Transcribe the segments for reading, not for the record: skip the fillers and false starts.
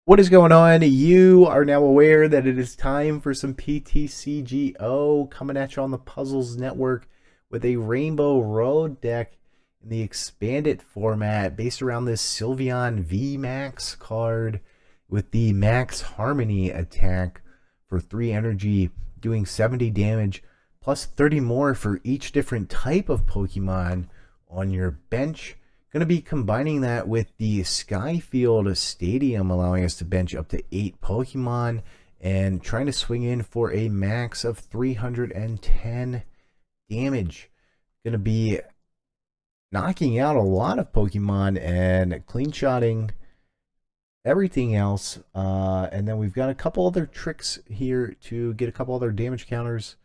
What is going on? You are now aware that it is time for some PTCGO coming at you on the Puzzles Network with a Rainbow Road deck in the expanded format based around this Sylveon V Max card with the Max Harmony attack for 3 energy, doing 70 damage plus 30 more for each different type of Pokemon on your bench. Going to be combining that with the Sky Field Stadium, allowing us to bench up to 8 Pokemon and trying to swing in for a max of 310 damage. Going to be knocking out a lot of Pokemon and clean shotting everything else. And then we've got a couple other tricks here to get a couple other damage counters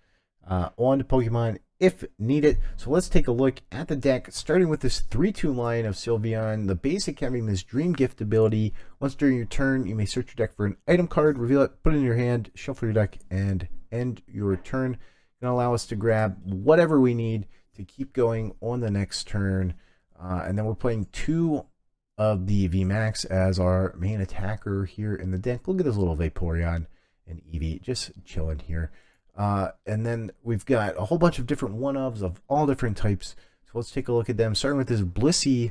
onto Pokemon if needed. So let's take a look at the deck, starting with this 3-2 line of Sylveon. The basic having this Dream Gift ability. Once during your turn, you may search your deck for an item card, reveal it, put it in your hand, shuffle your deck, and end your turn. Going to allow us to grab whatever we need to keep going on the next turn. And then we're playing 2 of the VMAX as our main attacker here in the deck. Look at this little Vaporeon and Eevee just chilling here. And then we've got a whole bunch of different one-ofs of all different types. So let's take a look at them. Starting with this Blissey,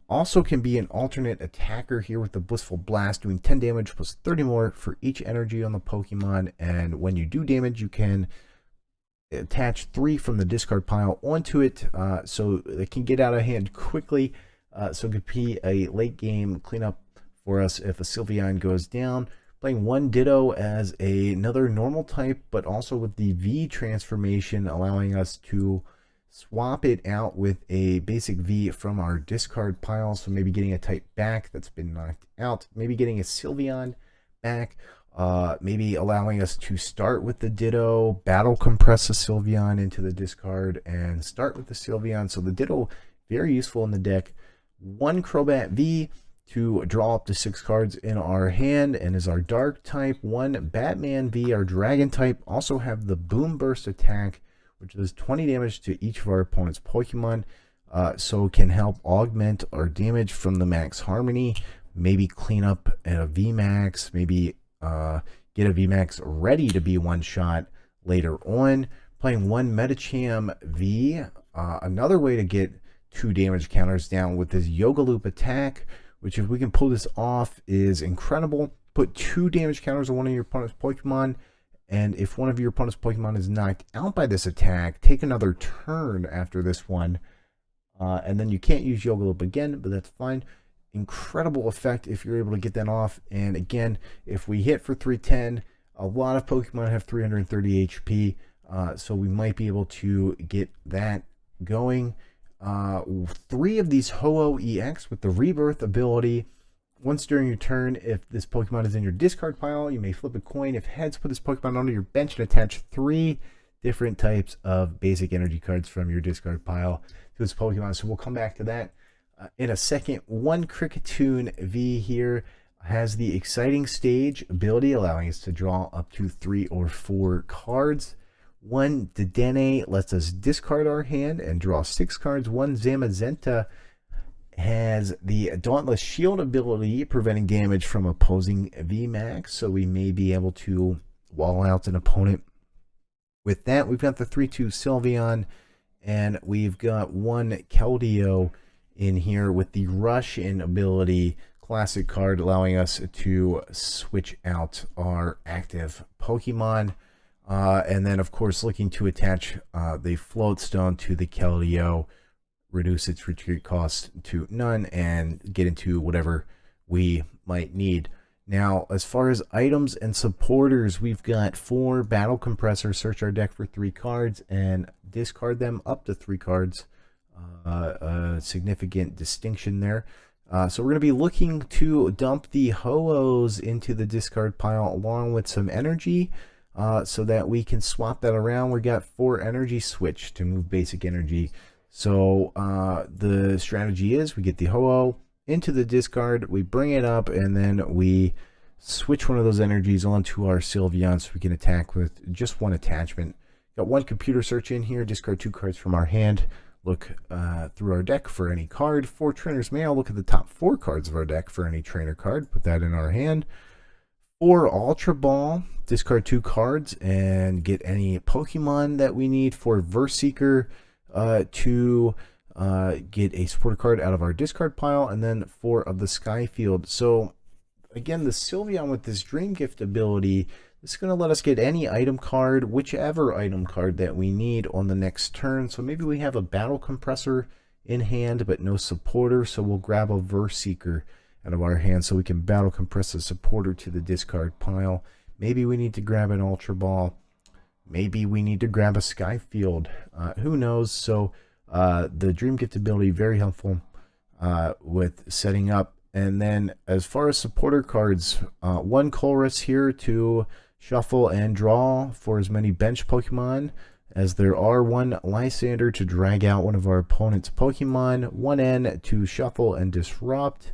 also can be an alternate attacker here with the Blissful Blast, doing 10 damage plus 30 more for each energy on the Pokemon. And when you do damage, you can attach 3 from the discard pile onto it, so it can get out of hand quickly. So it could be a late game cleanup for us if a Sylveon goes down. Playing 1 Ditto as another normal type, but also with the V transformation, allowing us to swap it out with a basic V from our discard pile. So maybe getting a type back that's been knocked out, maybe getting a Sylveon back, maybe allowing us to start with the Ditto, battle compress a Sylveon into the discard, and start with the Sylveon. So the Ditto, very useful in the deck. 1 Crobat V to draw up to 6 cards in our hand and is our dark type. 1 Batman V, our dragon type. Also have the Boom Burst attack, which does 20 damage to each of our opponent's Pokemon. So can help augment our damage from the Max Harmony. Maybe clean up a VMAX, maybe get a VMAX ready to be one shot later on. Playing 1 Medicham V, another way to get 2 damage counters down with this Yoga Loop attack, which if we can pull this off is incredible. Put 2 damage counters on one of your opponent's Pokemon, and if one of your opponent's Pokemon is knocked out by this attack, take another turn after this one, and then you can't use Yoga Loop again, but that's fine. Incredible effect if you're able to get that off. And again, if we hit for 310, a lot of Pokemon have 330 HP, so we might be able to get that going. 3 of these Ho-Oh-EX with the Rebirth ability. Once during your turn, if this Pokemon is in your discard pile, you may flip a coin. If heads, put this Pokemon onto your bench and attach 3 different types of basic energy cards from your discard pile to this Pokemon. So we'll come back to that in a second. 1 Kricketune V here has the Exciting Stage ability, allowing us to draw up to 3 or 4 cards. 1 Dedenne lets us discard our hand and draw 6 cards. 1 Zamazenta has the Dauntless Shield ability, preventing damage from opposing VMAX, so we may be able to wall out an opponent with that. We've got the 3-2 Sylveon, and we've got 1 Keldeo in here with the Rush-In ability, classic card, allowing us to switch out our active Pokemon. And then, of course, looking to attach the Float Stone to the Keldeo, reduce its retreat cost to none, and get into whatever we might need. Now, as far as items and supporters, we've got 4 Battle Compressor. Search our deck for 3 cards and discard them up to 3 cards. A significant distinction there. So we're going to be looking to dump the Ho-Ohs into the discard pile along with some energy. So that we can swap that around. We got 4 Energy Switch to move basic energy. So the strategy is we get the Ho-Oh into the discard, we bring it up, and then we switch one of those energies onto our Sylveon so we can attack with just 1 attachment. Got 1 Computer Search in here, discard 2 cards from our hand, look through our deck for any card. 4 Trainers Mail, look at the top 4 cards of our deck for any trainer card, put that in our hand. For Ultra Ball, discard 2 cards and get any Pokemon that we need. For Seeker to get a supporter card out of our discard pile, and then 4 of the Sky Field. So again, the Sylveon with this Dream Gift ability, this is going to let us get any item card, whichever item card that we need on the next turn. So maybe we have a Battle Compressor in hand, but no supporter, so we'll grab a Seeker out of our hand so we can Battle Compress a supporter to the discard pile. Maybe we need to grab an Ultra Ball. Maybe we need to grab a Sky Field. Who knows? So the Dream Gift ability, very helpful with setting up. And then as far as supporter cards, 1 Colress here to shuffle and draw for as many bench Pokemon as there are. 1 Lysandre to drag out one of our opponent's Pokemon. 1 N to shuffle and disrupt.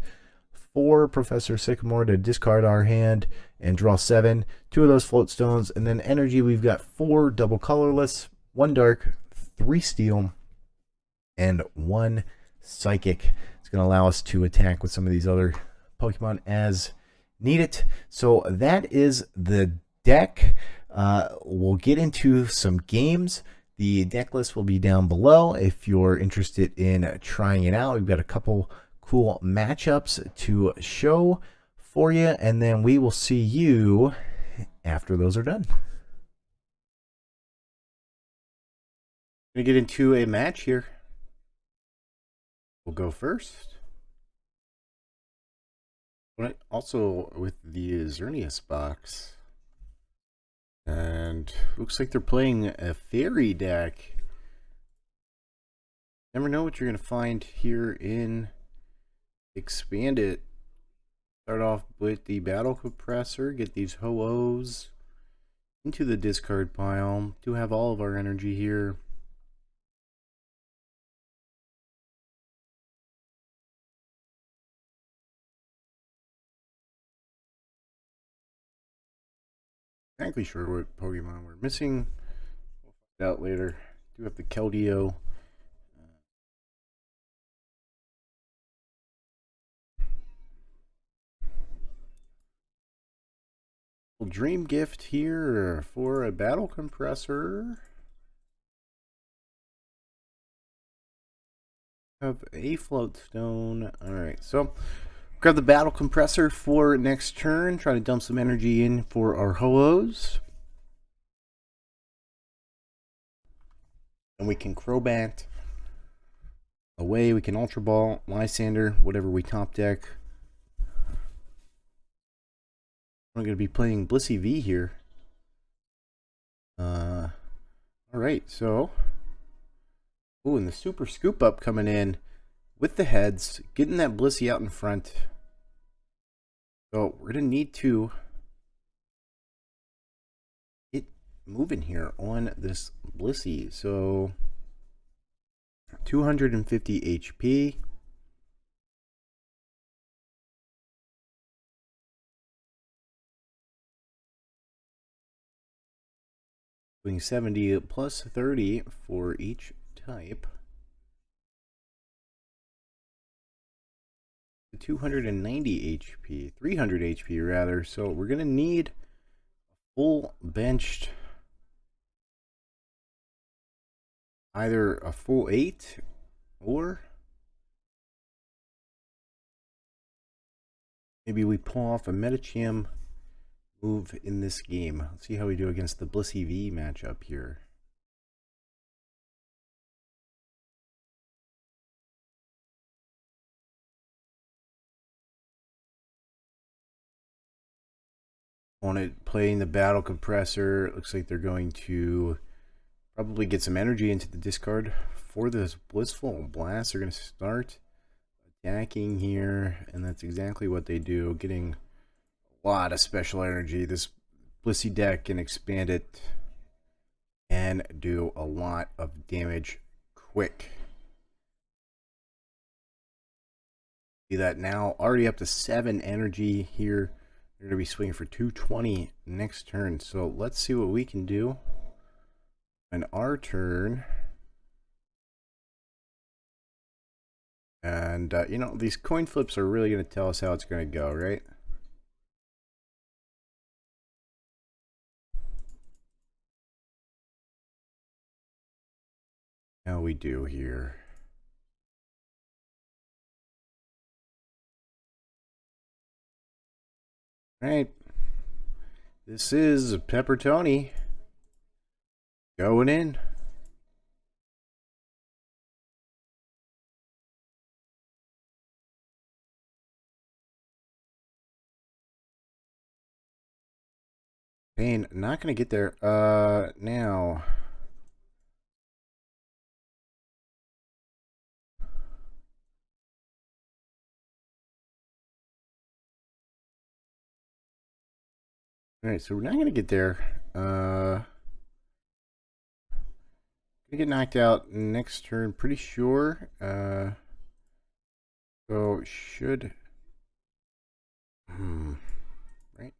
4 Professor Sycamore to discard our hand and draw 7. 2 of those Float Stones. And then energy, we've got 4 double colorless, 1 dark, 3 steel, and 1 psychic. It's going to allow us to attack with some of these other Pokemon as needed. So that is the deck. We'll get into some games. The deck list will be down below if you're interested in trying it out. We've got a couple cool matchups to show for you, and then we will see you after those are done. Gonna get into a match here. We'll go first. Also with the Xerneas box. And looks like they're playing a fairy deck. Never know what you're going to find here in Expanded. Start off with the Battle Compressor. Get these Ho-Ohs into the discard pile. Do have all of our energy here. Exactly sure what Pokemon we're missing. We'll find out later. Do have the Keldeo. Dream Gift here for a Battle Compressor. Have a Float Stone. Alright, so grab the Battle Compressor for next turn. Try to dump some energy in for our Ho-Ohs. And we can Crobat away. We can Ultra Ball, Lysandre, whatever we top deck. We're going to be playing Blissey V here. Alright, so. Ooh, and the Super Scoop Up coming in with the heads, getting that Blissey out in front. So we're going to need to get moving here on this Blissey. So 250 HP. Doing 70 plus 30 for each type. 290 HP, 300 HP rather. So we're going to need full benched, either a full 8 or maybe we pull off a Medicham move in this game. Let's see how we do against the Blissey V matchup here. On it, playing the Battle Compressor. It looks like they're going to probably get some energy into the discard for this Blissful Blast. They're going to start attacking here, and that's exactly what they do, getting a lot of special energy. This Blissey deck can expand it and do a lot of damage quick. See that now, already up to 7 energy here. They're going to be swinging for 220 next turn. So let's see what we can do on our turn. And, you know, these coin flips are really going to tell us how it's going to go, right? how we do here. All right. This is Pepper Tony going in. Pain, not gonna get there. Now. Alright, so we're not gonna get there. Gonna get knocked out next turn, pretty sure. So should right.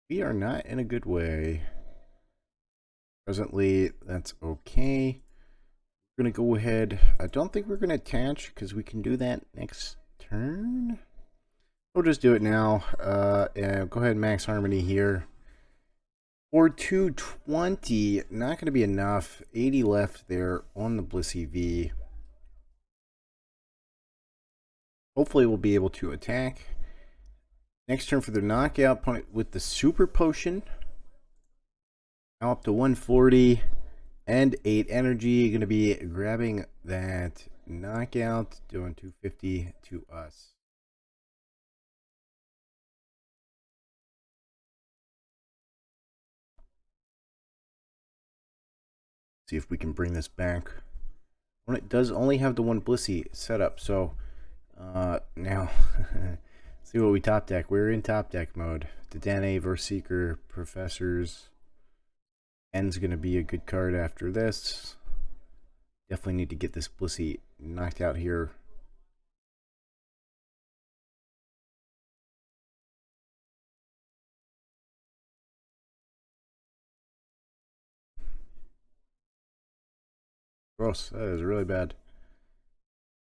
We are not in a good way. Presently, that's okay. We're gonna go ahead. I don't think we're gonna attach because we can do that next turn. We'll just do it now. And go ahead and max harmony here. For 220, not gonna be enough. 80 left there on the Blissey V. Hopefully we'll be able to attack. Next turn for the knockout opponent with the super potion. Now up to 140 and 8 energy. Going to be grabbing that knockout, doing 250 to us. See if we can bring this back. When it does only have the one Blissey set up, so now see what we top deck. We're in top deck mode. Dedenne versus Seeker, Professors. N's going to be a good card after this. Definitely need to get this Blissey knocked out here. Gross, that is really bad.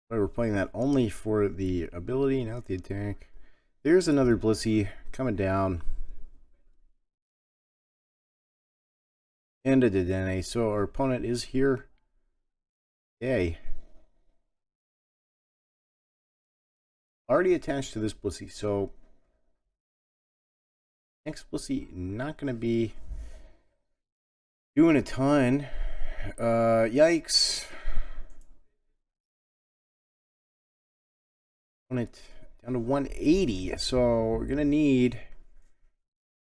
But we're playing that only for the ability, not the attack. There's another Blissey coming down. And a Dedenne. So our opponent is here. Yay. Already attached to this Blissey, so next Blissey not going to be doing a ton. Yikes. Opponent down to 180, so we're going to need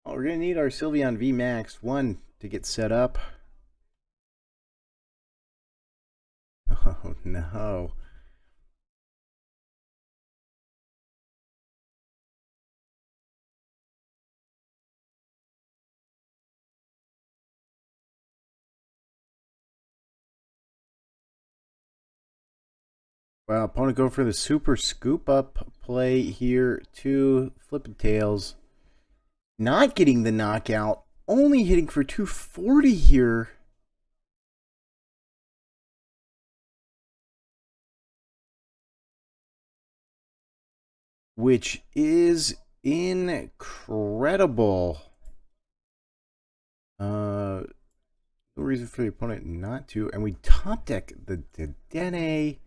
our Sylveon V Max 1 to get set up. Oh no. Wow, opponent go for the super scoop up play here. 2 flipping tails. Not getting the knockout. Only hitting for 240 here. Which is incredible. No reason for the opponent not to. And we top deck the Dedenne.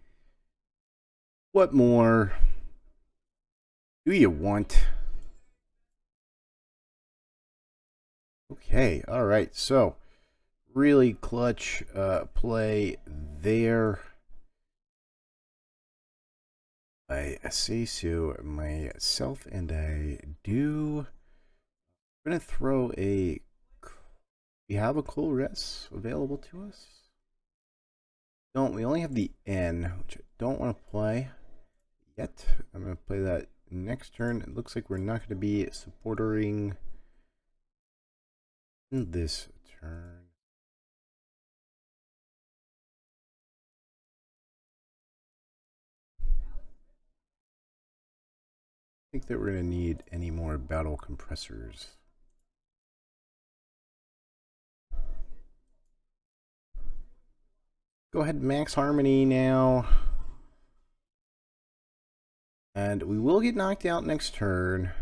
What more do you want? Okay, all right. So, really clutch play there. I say so myself, and I do. I'm gonna throw a. We have a Colress available to us. Don't we only have the N, which I don't want to play yet. I'm gonna play that next turn. It looks like we're not going to be supporting in this turn. I think that we're going to need any more battle compressors. Go ahead, max harmony now. And we will get knocked out next turn.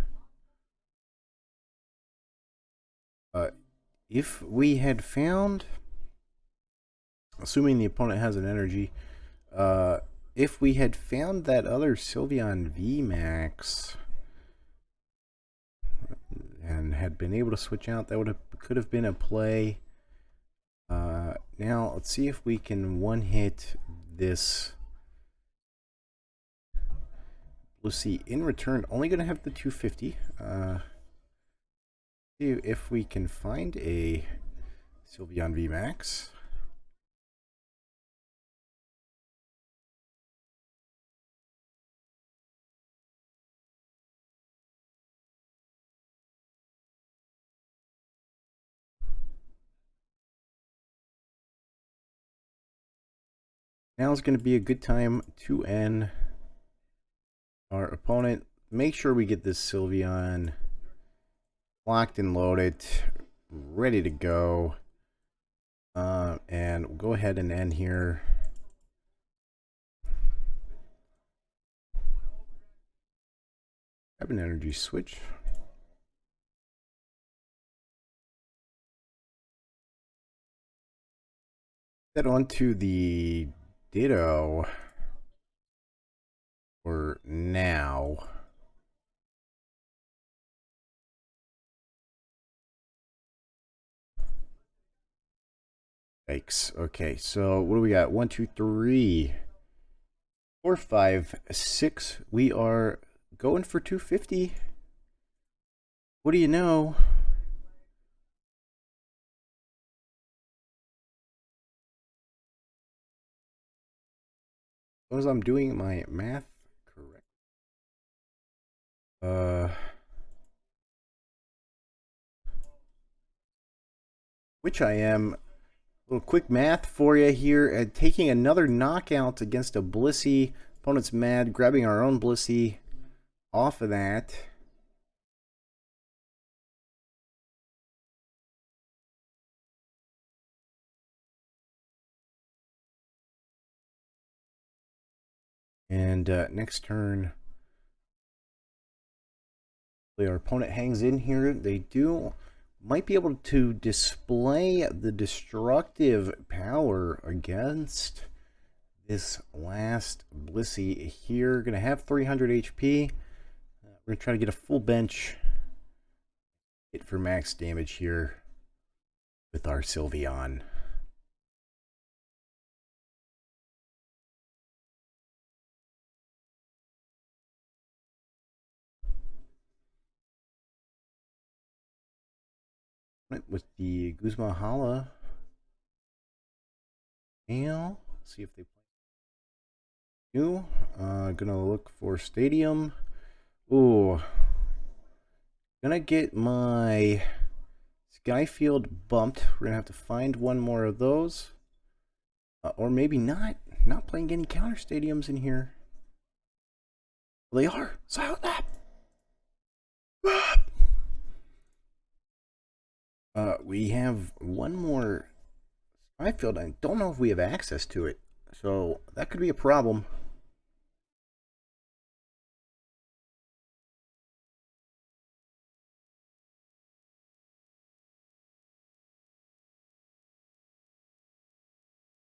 If we had found, assuming the opponent has an energy, if we had found that other Sylveon V Max and had been able to switch out, that could have been a play. Now let's see if we can one hit this Blissey in return. Only going to have the 250. See if we can find a Sylveon V Max. Now is going to be a good time to end our opponent. Make sure we get this Sylveon locked and loaded, ready to go. And we'll go ahead and end here. Grab an energy switch. Head on to the Ditto for now. Yikes. Okay, so what do we got? 1, 2, 3, 4, 5, 6. We are going for 250. What do you know? As long as I'm doing my math correct. Which I am. A little quick math for you here. Taking another knockout against a Blissey. Opponent's mad. Grabbing our own Blissey off of that. And next turn, our opponent hangs in here. They might be able to display the destructive power against this last Blissey here. Gonna have 300 HP. We're gonna try to get a full bench hit for max damage here with our Sylveon. With the Guzma Hala. And see if they play new. Gonna look for Stadium. Ooh. Gonna get my Sky Field bumped. We're gonna have to find one more of those. Or maybe not. Not playing any counter stadiums in here. Well, they are. Silent Nap. We have one more Sky Field. I don't know if we have access to it, so that could be a problem.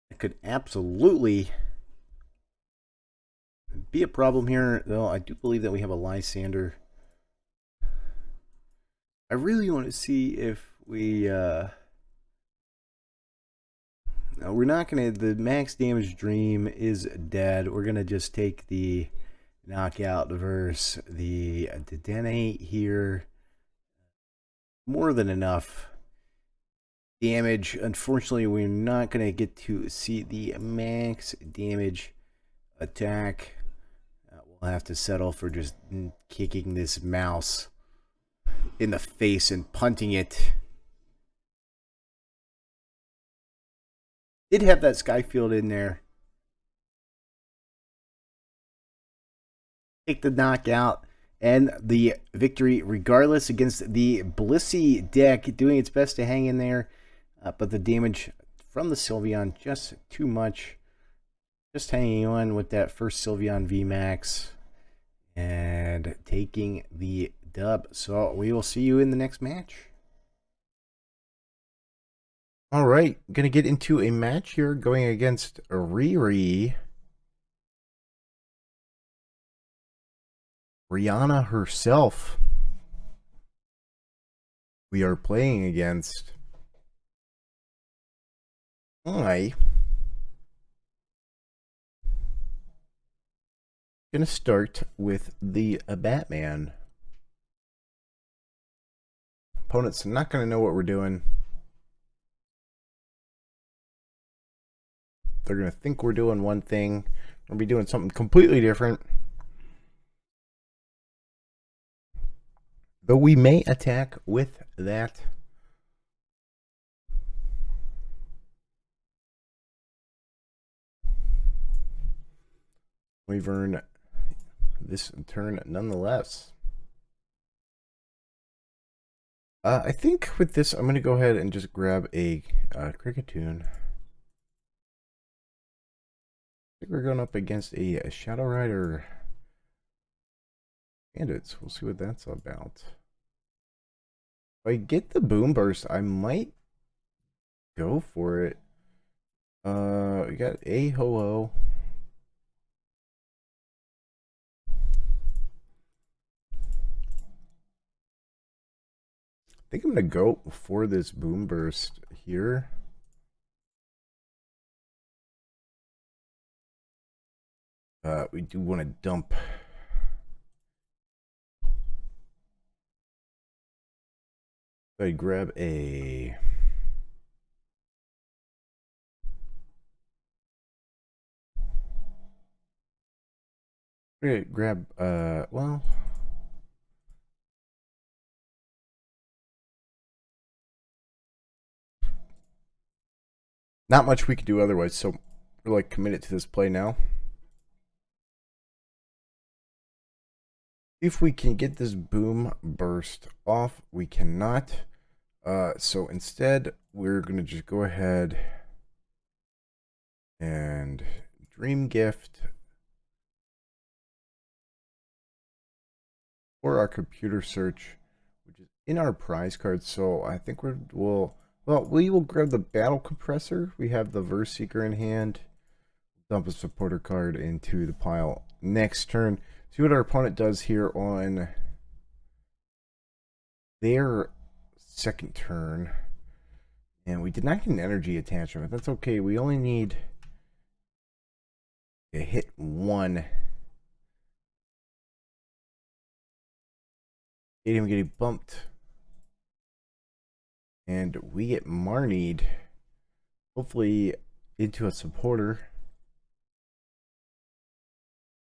It could absolutely be a problem here, though. I do believe that we have a Lysandre. I really want to see if we're not gonna. The max damage dream is dead. We're gonna just take the knockout versus the Dedenne here. More than enough damage. Unfortunately, we're not gonna get to see the max damage attack. We'll have to settle for just kicking this mouse in the face and punting it. Did have that Sky Field in there. Take the knockout and the victory regardless against the Blissey deck, doing its best to hang in there, but the damage from the Sylveon just too much. Just hanging on with that first Sylveon V Max and taking the dub. So we will see you in the next match. All right, gonna get into a match here going against Riri. Rihanna herself. We are playing against gonna start with the Batman. Opponent's not gonna know what we're doing. They're gonna think we're doing one thing. We're gonna be doing something completely different. But we may attack with that. Noivern this turn nonetheless. I think with this, I'm going to go ahead and just grab a Kricketune. I think we're going up against a Shadow Rider Bandits. We'll see what that's about. If I get the Boom Burst, I might go for it. We got a Ho-Oh. I think I'm going to go for this Boom Burst here. We do want to dump. I grab a. Grab, well. Not much we could do otherwise, so we're like committed to this play now. If we can get this Boom Burst off, we cannot. So instead, we're going to just go ahead and Dream Gift for our Computer Search, which is in our prize card. So I think we will grab the Battle Compressor. We have the Verse Seeker in hand. Dump a supporter card into the pile next turn. See what our opponent does here on their second turn. And we did not get an energy attachment. That's okay. We only need to hit one. Get him getting bumped. And we get Marnied. Hopefully into a supporter.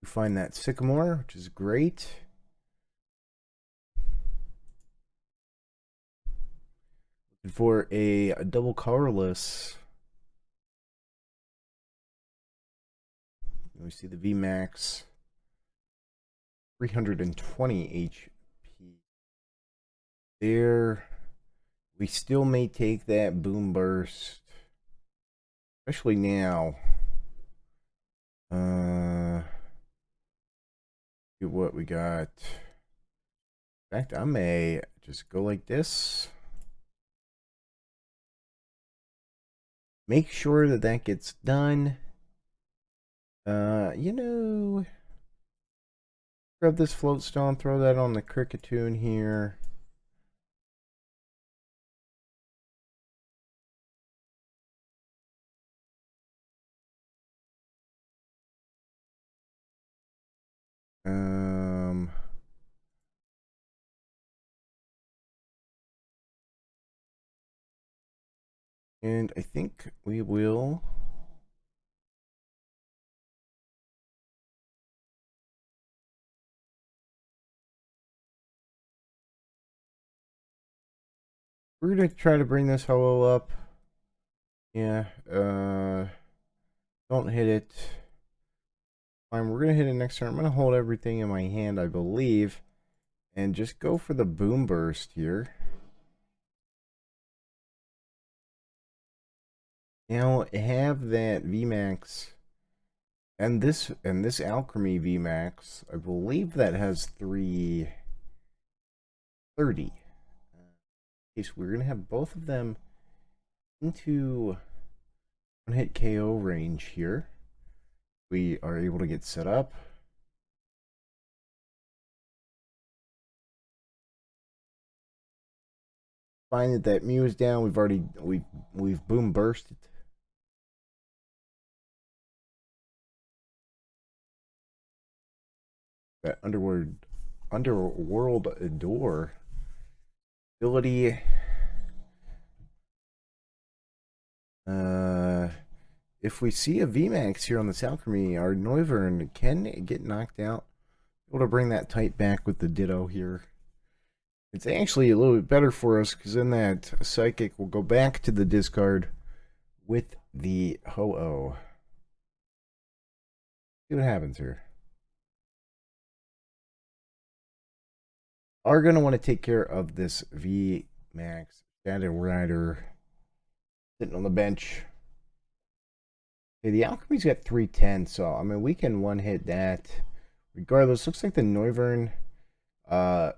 We find that Sycamore, which is great. Looking for a double colorless. We see the VMAX 320 HP. There. We still may take that Boom Burst. Especially now. See what we got. In fact, I may just go like this. Make sure that that gets done. You know, grab this Float Stone, throw that on the Kricketune here. And I think we will. We're gonna try to bring this Ho-Oh up. Yeah, don't hit it. Fine, we're gonna hit it next turn. I'm gonna hold everything in my hand, I believe, and just go for the Boom Burst here. Now have that VMAX and this Alchemy VMAX. I believe that has 330. Okay, so we're gonna have both of them into one-hit KO range here. We are able to get set up. Find that Mew is down. We've boom bursted. That underworld door ability. If we see a VMAX here on this alchemy, our Noivern can get knocked out. Able to bring that type back with the Ditto here. It's actually a little bit better for us because then that Psychic will go back to the discard with the Ho-Oh. See what happens here. Are going to want to take care of this VMAX Shadow Rider sitting on the bench. Okay, the Alchemy's got 310, so I mean we can one-hit that. Regardless, looks like the Noivern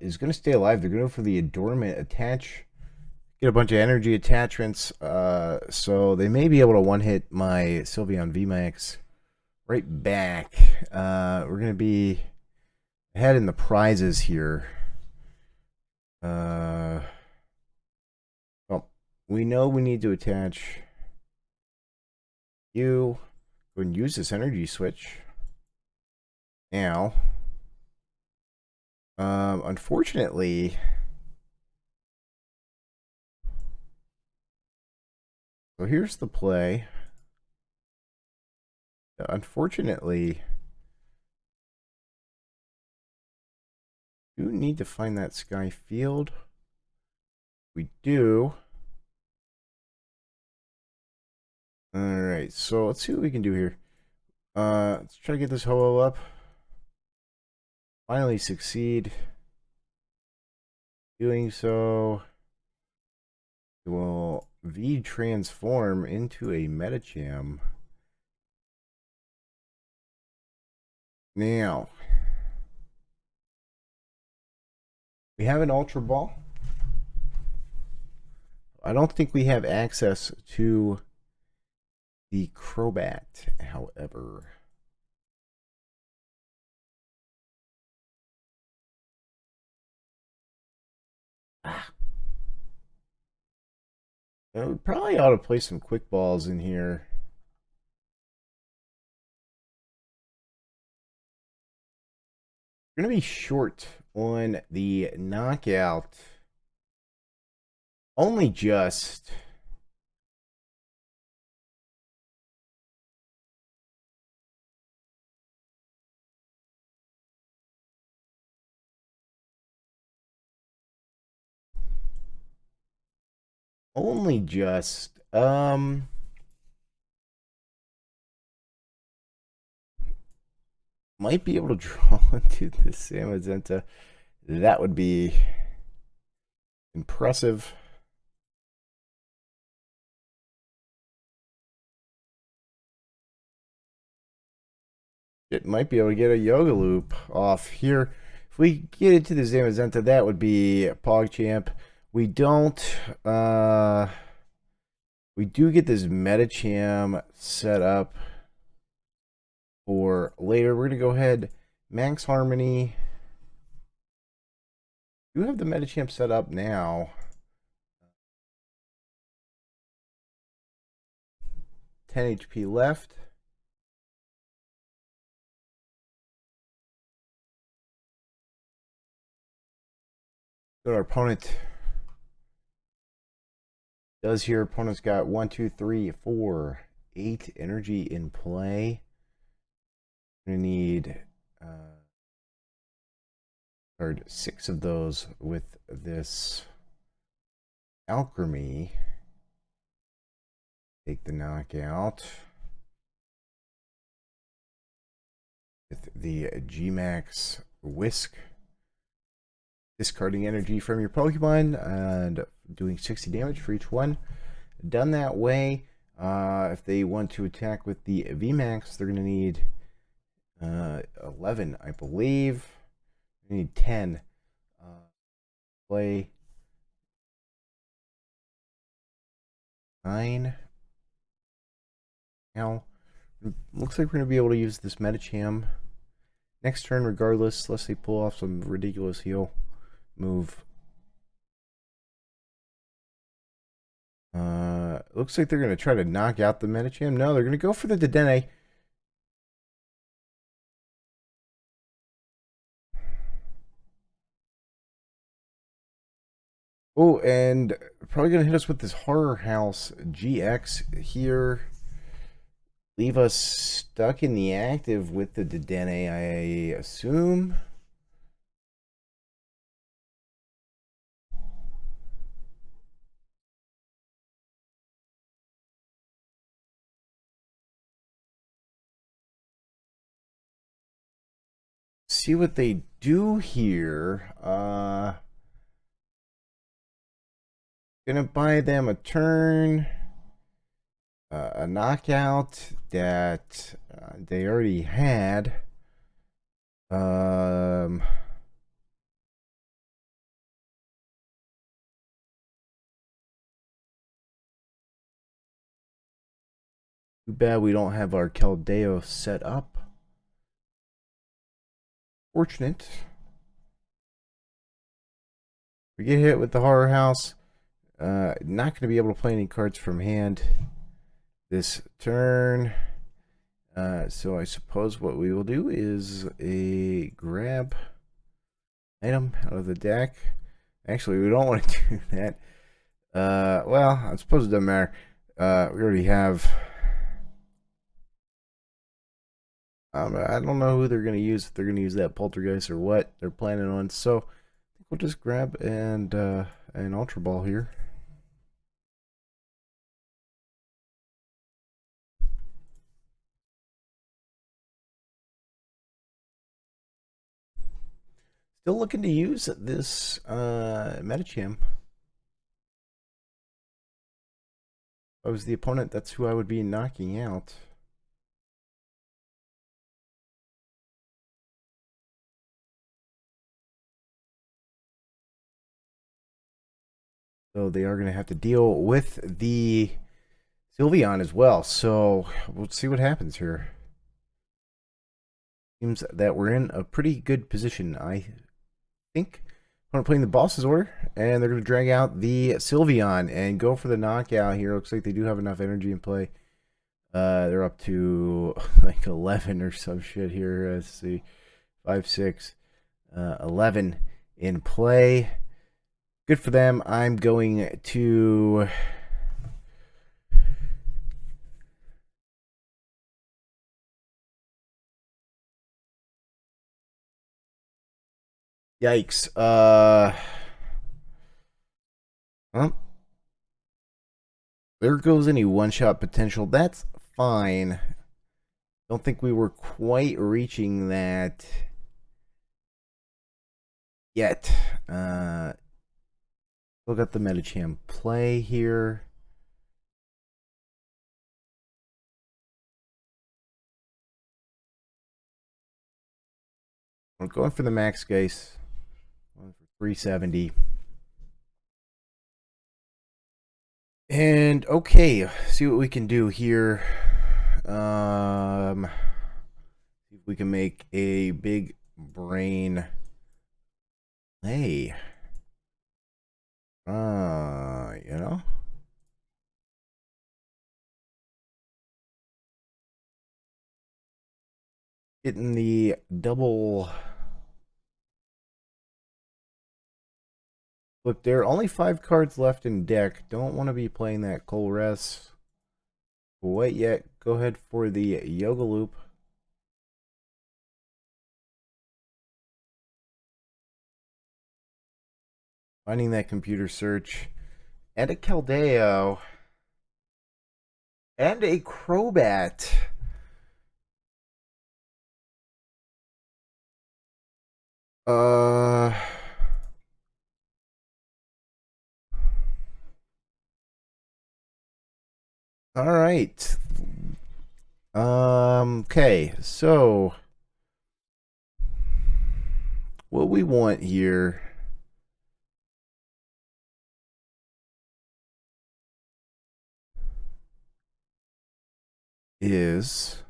is going to stay alive. They're going to go for the Adornment attach. Get a bunch of energy attachments, so they may be able to one-hit my Sylveon VMAX right back. We're going to be ahead in the prizes here. Well, we know we need to attach you. Go and use this energy switch. Now, unfortunately, so here's the play. Unfortunately, do need to find that Sky Field. We do. Alright, so let's see what we can do here. Let's try to get this Ho-Oh up. Finally succeed. Doing so, it will V-transform into a Medicham. Now, we have an Ultra Ball. I don't think we have access to the Crobat, however. We probably ought to play some quick balls in here. We're going to be short on the knockout. Only just. Only just. Might be able to draw into the Zamazenta. That would be impressive. It might be able to get a Yoga Loop off here. If we get into the Zamazenta, that would be PogChamp. We don't. We do get this Medicham set up for later. We're going to go ahead, Max Harmony. You have the Medicham set up now. 10 HP left. What our opponent does here. Opponent's got 1, 2, 3, 4, 8 energy in play. We're gonna need card 6 of those with this Alchemy. Take the knockout with the G-Max Whisk. Discarding energy from your Pokemon and doing 60 damage for each one. Done that way. If they want to attack with the VMAX, they're going to need 11, I believe. They need 10. Play 9. Now, looks like we're going to be able to use this Medicham next turn regardless, unless they pull off some ridiculous heal move. Looks like they're going to try to knock out the Medicham. No, they're going to go for the Dedenne. Oh, and probably going to hit us with this Horror House GX here. Leave us stuck in the active with the Dedenne, I assume. See what they do here. Gonna buy them a turn. A knockout that they already had. Too bad we don't have our Keldeo set up. Fortunate. We get hit with the Horror House. Not going to be able to play any cards from hand this turn. So I suppose what we will do is a grab item out of the deck. Actually, we don't want to do that. Well, I suppose it doesn't matter. We already have. I don't know who they're going to use. If they're going to use that Poltergeist or what they're planning on. So I think we'll just grab and an Ultra Ball here. Still looking to use this Medicham. If I was the opponent, that's who I would be knocking out. So they are going to have to deal with the Sylveon as well. So we'll see what happens here. Seems that we're in a pretty good position, I think. I'm playing the boss's order, and they're going to drag out the Sylveon and go for the knockout here. Looks like they do have enough energy in play. They're up to like 11 or some shit here. Let's see. 5, 6, 11 in play. Good for them. I'm going to yikes. There goes any one-shot potential. That's fine. Don't think we were quite reaching that yet. Look at the Medicham play here. I'm going for the max case. Going for 370. And okay, see what we can do here. See if we can make a big brain play. You know? Getting the double flip there. Only 5 cards left in deck. Don't want to be playing that Colress quite yet. Go ahead for the Yoga Loop. Finding that computer search. And a Keldeo. And a Crobat. All right. Okay, so what we want here is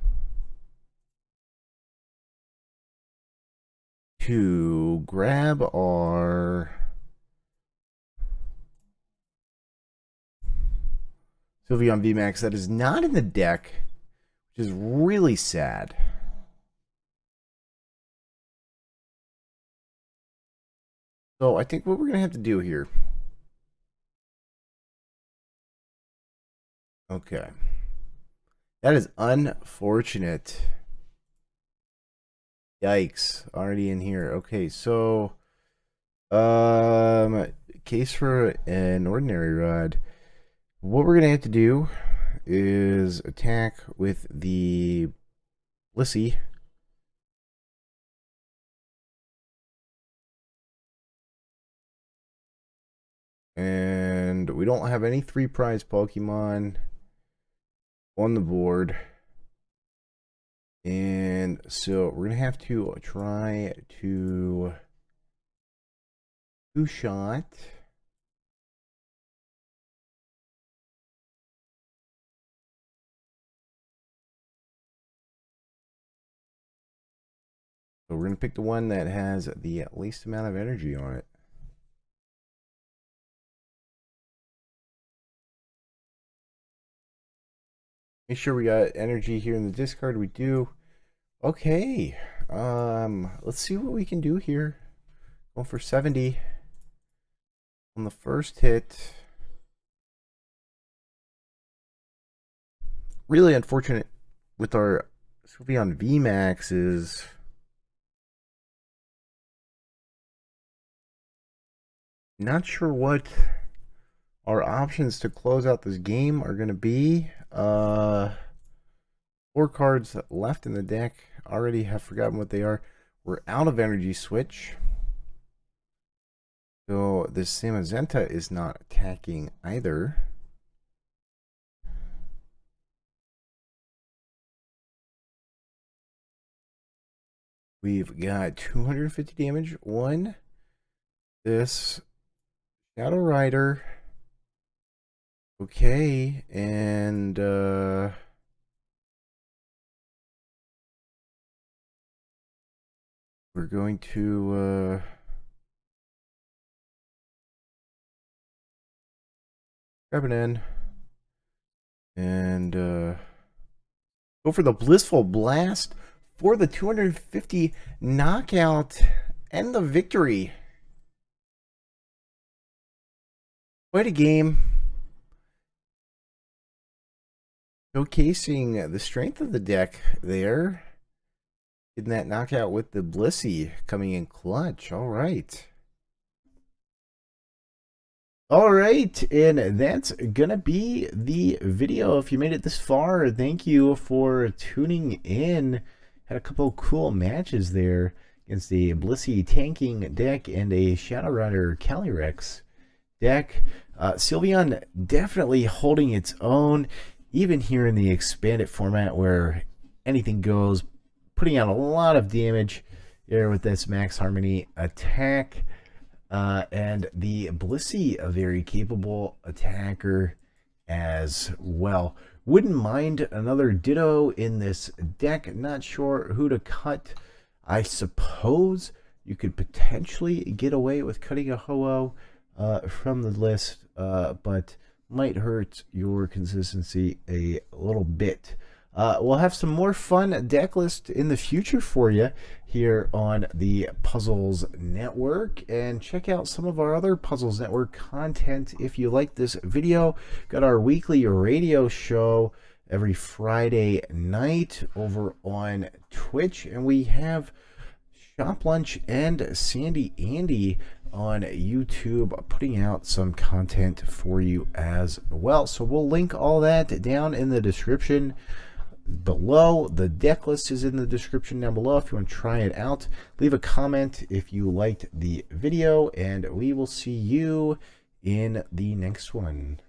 to grab our Sylveon VMAX that is not in the deck, which is really sad. So I think what we're going to have to do here. Okay. That is unfortunate. Yikes. Already in here. Okay, so case for an ordinary rod. What we're gonna have to do is attack with the Blissey. And we don't have any 3 prize Pokemon on the board. And so we're gonna have to try to 2-shot. So we're gonna pick the one that has the least amount of energy on it. Make sure we got energy here in the discard. We do. Okay. Let's see what we can do here. Going for 70 on the first hit. Really unfortunate with our Sylveon VMAX is not sure what our options to close out this game are going to be. 4 cards left in the deck. Already have forgotten what they are. We're out of Energy Switch. So this Zamazenta is not attacking either. We've got 250 damage on this Shadow Rider. Okay, and we're going to grab it in and go for the Blissful Blast for the 250 knockout and the victory. Quite a game. Showcasing the strength of the deck there. Getting that knockout with the Blissey coming in clutch. All right. All right, and that's gonna be the video. If you made it this far, thank you for tuning in. Had a couple cool matches there against a Blissey tanking deck and a Shadow Rider Calyrex deck. Sylveon definitely holding its own, even here in the expanded format where anything goes, putting out a lot of damage there with this Max Harmony attack. And the Blissey, a very capable attacker as well. Wouldn't mind another Ditto in this deck. Not sure who to cut. I suppose you could potentially get away with cutting a Ho-Oh from the list, but might hurt your consistency a little bit. We'll have some more fun deck lists in the future for you here on the Puzzles Network, and check out some of our other Puzzles Network content if you like this video. Got our weekly radio show every Friday night over on Twitch, and we have Shop Lunch and Sandy Andy on YouTube putting out some content for you as well. So we'll link all that down in the description below. The deck list is in the description down below if you want to try it out. Leave a comment if you liked the video, and we will see you in the next one.